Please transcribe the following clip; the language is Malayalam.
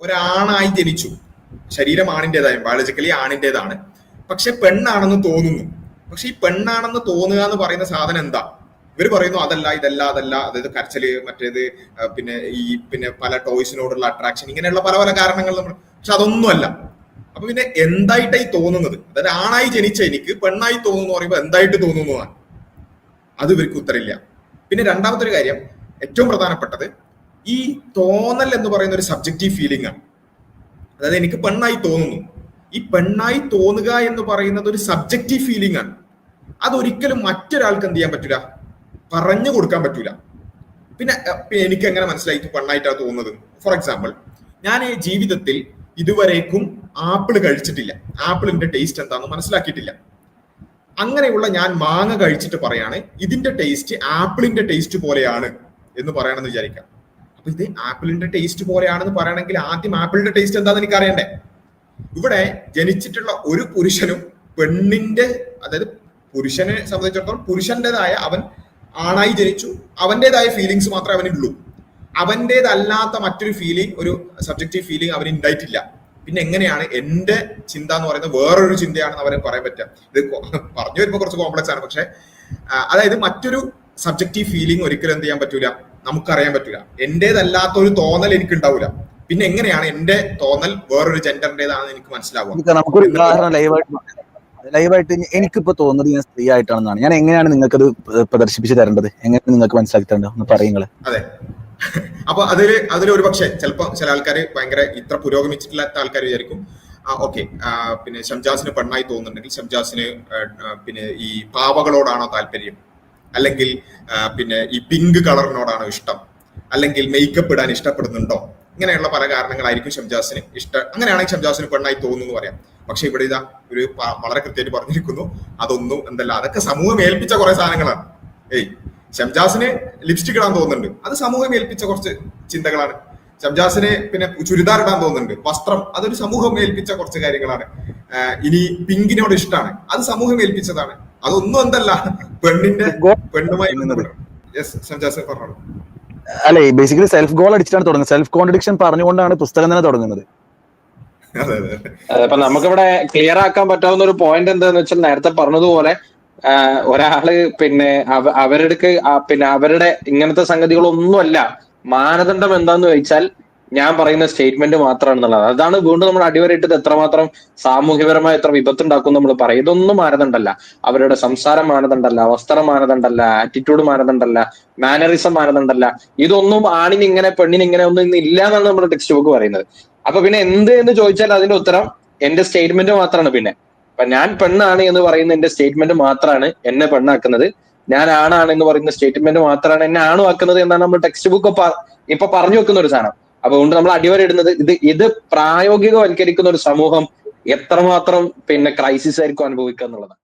ഒരാണായി ജനിച്ചു, ശരീരം ആണിൻ്റെതായ ബയോളജിക്കലി ആണിൻ്റെതാണ്, പക്ഷെ പെണ്ണാണെന്ന് തോന്നുന്നു. പക്ഷെ ഈ പെണ്ണാണെന്ന് തോന്നുക എന്ന് പറയുന്ന സാധനം എന്താ? ഇവർ പറയുന്നു അതല്ല ഇതല്ല അതല്ല, അതായത് കരച്ചല്, മറ്റേത് പിന്നെ പല ടോയ്സിനോടുള്ള അട്രാക്ഷൻ, ഇങ്ങനെയുള്ള പല പല കാരണങ്ങൾ നമ്മൾ, പക്ഷെ അതൊന്നുമല്ല. അപ്പൊ പിന്നെ എന്തായിട്ടായി തോന്നുന്നത്? അതായത് ആണായി ജനിച്ച എനിക്ക് പെണ്ണായി തോന്നുന്നു പറയുമ്പോൾ എന്തായിട്ട് തോന്നുന്നതാണ്, അത് ഇവർക്ക് ഉത്തരമില്ല. പിന്നെ രണ്ടാമത്തെ ഒരു കാര്യം, ഏറ്റവും പ്രധാനപ്പെട്ടത്, ഈ തോന്നൽ എന്ന് പറയുന്ന ഒരു സബ്ജക്റ്റീവ് ഫീലിംഗ് ആണ്. അതായത് എനിക്ക് പെണ്ണായി തോന്നുന്നു, ഈ പെണ്ണായി തോന്നുക എന്ന് പറയുന്നത് ഒരു സബ്ജക്റ്റീവ് ഫീലിംഗ് ആണ്. അതൊരിക്കലും മറ്റൊരാൾക്ക് എന്ത് ചെയ്യാൻ പറ്റൂല, പറഞ്ഞു കൊടുക്കാൻ പറ്റൂല. പിന്നെ എനിക്ക് എങ്ങനെ മനസ്സിലായി പെണ്ണായിട്ടാണ് തോന്നുന്നത്? ഫോർ എക്സാമ്പിൾ, ഞാൻ ജീവിതത്തിൽ ഇതുവരേക്കും ആപ്പിൾ കഴിച്ചിട്ടില്ല, ആപ്പിളിന്റെ ടേസ്റ്റ് എന്താണെന്ന് മനസ്സിലാക്കിയിട്ടില്ല. അങ്ങനെയുള്ള ഞാൻ മാങ്ങ കഴിച്ചിട്ട് പറയാണ് ഇതിന്റെ ടേസ്റ്റ് ആപ്പിളിന്റെ ടേസ്റ്റ് പോലെയാണ് എന്ന് പറയണമെന്ന് വിചാരിക്കാം. അപ്പൊ ഇത് ആപ്പിളിന്റെ ടേസ്റ്റ് പോലെയാണെന്ന് പറയണമെങ്കിൽ ആദ്യം ആപ്പിളിന്റെ ടേസ്റ്റ് എന്താണെന്ന് എനിക്ക് അറിയണ്ടേ? ഇവിടെ ജനിച്ചിട്ടുള്ള ഒരു പുരുഷനും പെണ്ണിന്റെ, അതായത് പുരുഷനെ സംബന്ധിച്ചിടത്തോളം പുരുഷന്റേതായ, അവൻ ആണായി ജനിച്ചു, അവന്റേതായ ഫീലിങ്സ് മാത്രമേ അവനുള്ളൂ. അവന്റേതല്ലാത്ത മറ്റൊരു ഫീലിംഗ്, ഒരു സബ്ജക്റ്റീവ് ഫീലിംഗ് അവന് ഉണ്ടായിട്ടില്ല. പിന്നെ എങ്ങനെയാണ് എന്റെ ചിന്ത എന്ന് പറയുന്നത് വേറൊരു ചിന്തയാണെന്ന് അവരെ പറയാൻ പറ്റുക? ഇത് പറഞ്ഞു വരുമ്പോൾ കുറച്ച് കോംപ്ലക്സ് ആണ്. പക്ഷെ അതായത് മറ്റൊരു സബ്ജക്റ്റീവ് ഫീലിംഗ് ഒരിക്കലും എന്ത് ചെയ്യാൻ പറ്റൂല, നമുക്കറിയാൻ പറ്റൂല. എന്റേതല്ലാത്ത ഒരു തോന്നൽ എനിക്ക് ഉണ്ടാവില്ല. പിന്നെ എങ്ങനെയാണ് എന്റെ തോന്നൽ വേറൊരു ജെൻഡറിന്റേതാണെന്ന് എനിക്ക് മനസ്സിലാവുക? നമുക്കൊരു ഉദാഹരണം ലൈവായിട്ട് എനിക്കിപ്പോ തോന്നുന്നത് ഞാൻ സ്ത്രീ ആയിട്ടാണെന്നാണ്. ഞാൻ എങ്ങനെയാണ് നിങ്ങൾക്കത് പ്രദർശിപ്പിച്ച് തരേണ്ടത്? എങ്ങനെ നിങ്ങൾക്ക് മനസ്സിലാക്കി തരേണ്ടത് ഒന്ന് പറയുന്നത്? അതെ, അപ്പൊ അതിലൊരു പക്ഷെ ചിലപ്പോ ചില ആൾക്കാർ ഭയങ്കര ഇത്ര പുരോഗമിച്ചിട്ടില്ലാത്ത ആൾക്കാർ വിചാരിക്കും ഓക്കെ, പിന്നെ ഷംജാസിന് പെണ്ണായി തോന്നുന്നുണ്ടെങ്കിൽ ഷംജാസിന് പിന്നെ ഈ പാവകളോടാണോ താല്പര്യം, അല്ലെങ്കിൽ പിന്നെ ഈ പിങ്ക് കളറിനോടാണോ ഇഷ്ടം, അല്ലെങ്കിൽ മേക്കപ്പ് ഇടാൻ ഇഷ്ടപ്പെടുന്നുണ്ടോ? ഇങ്ങനെയുള്ള പല കാരണങ്ങളായിരിക്കും ഷംജാസിന് ഇഷ്ടം. അങ്ങനെയാണെങ്കിൽ ഷംജാസിന് പെണ്ണായി തോന്നുന്നു പറയാം. പക്ഷെ ഇവിടെ ഇതാ ഒരു വളരെ കൃത്യമായിട്ട് പറഞ്ഞിരിക്കുന്നു, അതൊന്നും എന്തല്ല, അതൊക്കെ സമൂഹം ഏൽപ്പിച്ച കുറെ സാധനങ്ങളാണ്. ഷംജാസിന് ലിപ്സ്റ്റിക് ഇടാൻ തോന്നുന്നുണ്ട്, അത് സമൂഹം ഏൽപ്പിച്ച കുറച്ച് ചിന്തകളാണ്. ഷംജാസിന് പിന്നെ ചുരിദാർ ഇടാൻ തോന്നുന്നുണ്ട്, വസ്ത്രം, അതൊരു സമൂഹം ഏൽപ്പിച്ച കുറച്ച് കാര്യങ്ങളാണ്. ഇനി പിങ്കിനോട് ഇഷ്ടമാണ്, അത് സമൂഹം ഏൽപ്പിച്ചതാണ്. അതൊന്നും എന്തല്ല പെണ്ണുമായി ഷംജാസ് പറഞ്ഞോളൂ. അല്ലെ, ബേസിക്കലി സെൽഫ് ഗോൾ അടിച്ചിട്ടാണ് തുടങ്ങുന്നത്. സെൽഫ് കോൺട്രഡിക്ഷൻ പറഞ്ഞുകൊണ്ടാണ് പുസ്തകം തന്നെ തുടങ്ങുന്നത്. അപ്പൊ നമുക്കിവിടെ ക്ലിയർ ആക്കാൻ പറ്റാവുന്ന ഒരു പോയിന്റ് എന്താന്ന് വെച്ചാൽ, നേരത്തെ പറഞ്ഞതുപോലെ ഒരാള് പിന്നെ അവരുടെ ഇങ്ങനത്തെ സംഗതികളൊന്നുമല്ല. മാനദണ്ഡം എന്താന്ന് ചോദിച്ചാൽ ഞാൻ പറയുന്ന സ്റ്റേറ്റ്മെന്റ് മാത്രമാണെന്നുള്ളത്. അതാണ് വീണ്ടും നമ്മൾ അടിവരയിട്ടത് എത്രമാത്രം സാമൂഹ്യപരമായ എത്ര വിപത്തുണ്ടാക്കും നമ്മൾ പറയും. ഇതൊന്നും മാനദണ്ഡമല്ല. അവരുടെ സംസാരം മാനദണ്ഡമല്ല, വസ്ത്രം മാനദണ്ഡമല്ല, ആറ്റിറ്റ്യൂഡ് മാനദണ്ഡമല്ല, മാനറിസം മാനദണ്ഡമല്ല. ഇതൊന്നും ആണിന് ഇങ്ങനെ പെണ്ണിന് ഇങ്ങനെ ഒന്നും ഇല്ല എന്നാണ് നമ്മുടെ ടെക്സ്റ്റ് ബുക്ക് പറയുന്നത്. അപ്പൊ പിന്നെ എന്ത് എന്ന് ചോദിച്ചാൽ അതിന്റെ ഉത്തരം എന്റെ സ്റ്റേറ്റ്മെന്റ് മാത്രമാണ്. പിന്നെ അപ്പൊ ഞാൻ പെണ്ണാണ് എന്ന് പറയുന്ന എന്റെ സ്റ്റേറ്റ്മെന്റ് മാത്രമാണ് എന്നെ പെണ്ണാക്കുന്നത്. ഞാൻ ആണാണ് എന്ന് പറയുന്ന സ്റ്റേറ്റ്മെന്റ് മാത്രമാണ് എന്നെ ആണുമാക്കുന്നത് എന്നാണ് നമ്മൾ ടെക്സ്റ്റ് ബുക്ക് ഇപ്പൊ പറഞ്ഞു വെക്കുന്ന ഒരു സാധനം. അതുകൊണ്ട് നമ്മൾ അടിവരയിടുന്നത് ഇത് പ്രായോഗികവൽക്കരിക്കുന്ന ഒരു സമൂഹം എത്രമാത്രം പിന്നെ ക്രൈസിസ് ആയിരിക്കും അനുഭവിക്കുക എന്നുള്ളതാണ്.